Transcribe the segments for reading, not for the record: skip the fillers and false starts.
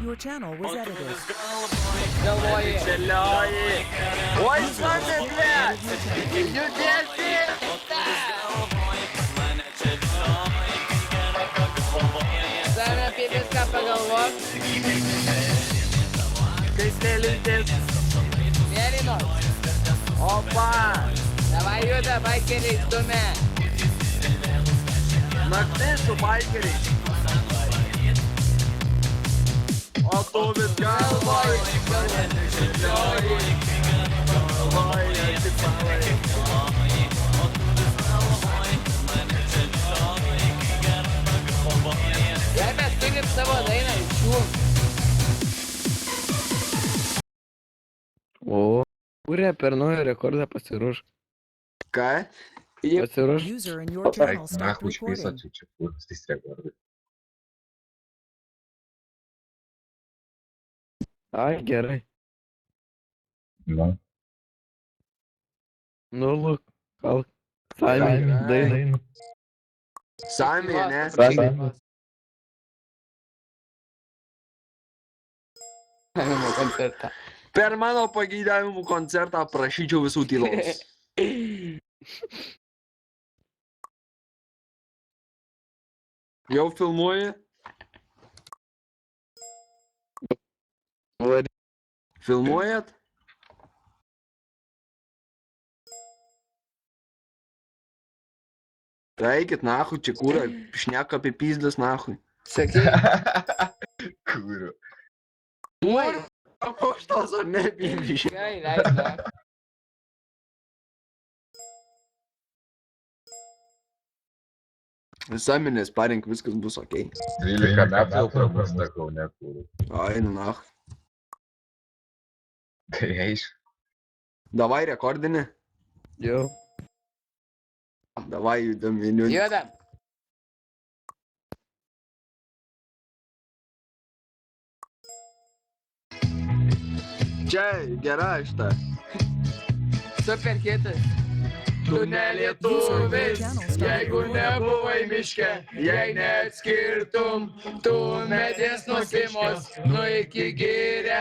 Your channel was edited. Galvoji. Čelioji. Oi, šventė, blėt. Judėti. Save apie viską pagalvok. Kai stėlintis. Mėlynos. Opa. Davai juda, baikeriai, stumia. Naktis su baikeriais. O tu vis galvoji. Čelioji. Galvoji, atsipalai. Jei mes turim savo dainą iš jų. O, kūrė per naują rekordą pasiruoš. Ką? Pasiruoš. User in your channel stopped Нахуй recording. писать, че курс здесь рекорды. Ai, gerai. Ну, Nu, lūk, kalk. Saimė, daina. Samė, ne? Koncertą. Per mano pageidavimų koncertą prašyčiau visų tylos. Jau filmuoji? Vari. Filmuojat? Tai eikit nahui, čia kūra, šneka apie pyzdės nahui. Sakai, куру. Oi, o šitos ar ne pyzdžiai? gerai, leidžiu. Visuomenės parink, viskas bus okei. 12 metų jau prabasta Kaune kūrų. Ai, nu nahui. Tai eis. Davai rekordinį? Jau. Davai judam miniu. Judam. Čia gera šitą. Super hitas. Tu nelietuvis, jeigu nebuvai miške, Jei neatskirtum, tu medės nuo simos, nu iki gyrę.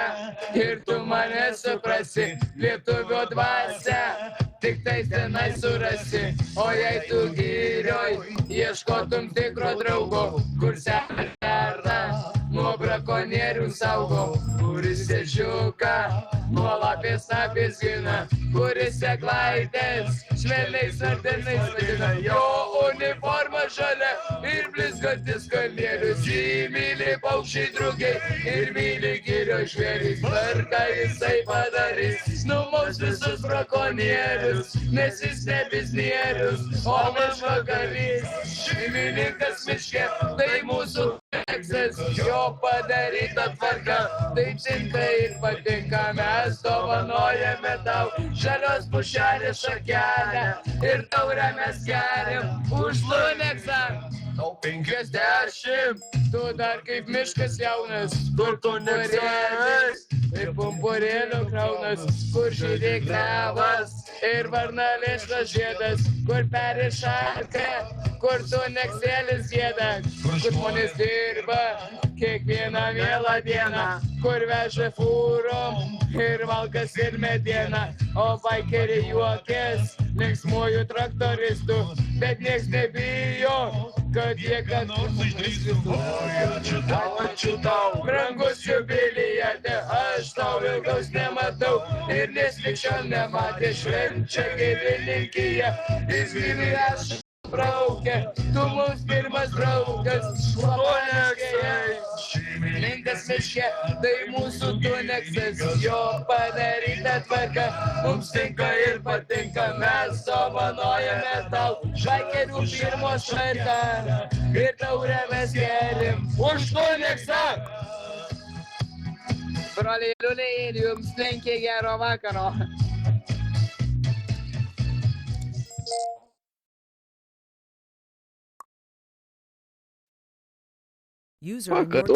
Ir tu mane suprasi, lietuvio dvasia, tik tai tenai surasi. O jei tu gyrioj, ieškotum tikro draugo, kur serna, nuo brakonierių saugo. Kuris ežiuką, nuo lapės apėsgina, kuris eglaitės, švelniais ardenais vadina. Jo uniforma žalia ir blizgantis kalnierius. Jį myli paukščiai drugiai ir myli girio žvėris. Tvarką jisai padarys, numaus visus brakonierius, nes jis ne biznierius, o mažvakarys. Šeimininkas miške, tai mūsų teksas, jo padaryta tvarka, tai tinka ir patinka. Mes dovanojame tau žalios pušelės šakelę ir taurę mes geriam už Luneksą. Tau 50, tu dar kaip miškas jaunas, kur tu neksas, ir pumpurėlių kraunas, kur žydė klevas, ir varnalėštas žiedas, kur peri šarka, kur tu neksėlis gėda, kur žmonės dirba kiekvieną mielą dieną, kur veža fūrom ir valkas ir mediena, o baikeriai juokės linksmųjų traktoristų, bet nieks nebijo, kad jie kad nors išdrįstų. Ačiū tau, brangus jubiliate, aš tau ilgaus nematau ir neslikščiau nematė, švenčia gyvininkija, įskyvi aš braukia, tu mums pirmas draugas, Luneksai. Šeimininkas miške, tai mūsų Luneksas, jo padaryta tvarka, mums tinka ir patinka, mes dovanojame tau baikerių pirmo šarką ir taurę mes gerim už Luneksą. Broliai liuliai, jums linki gero vakaro. User in your Fuck, channel.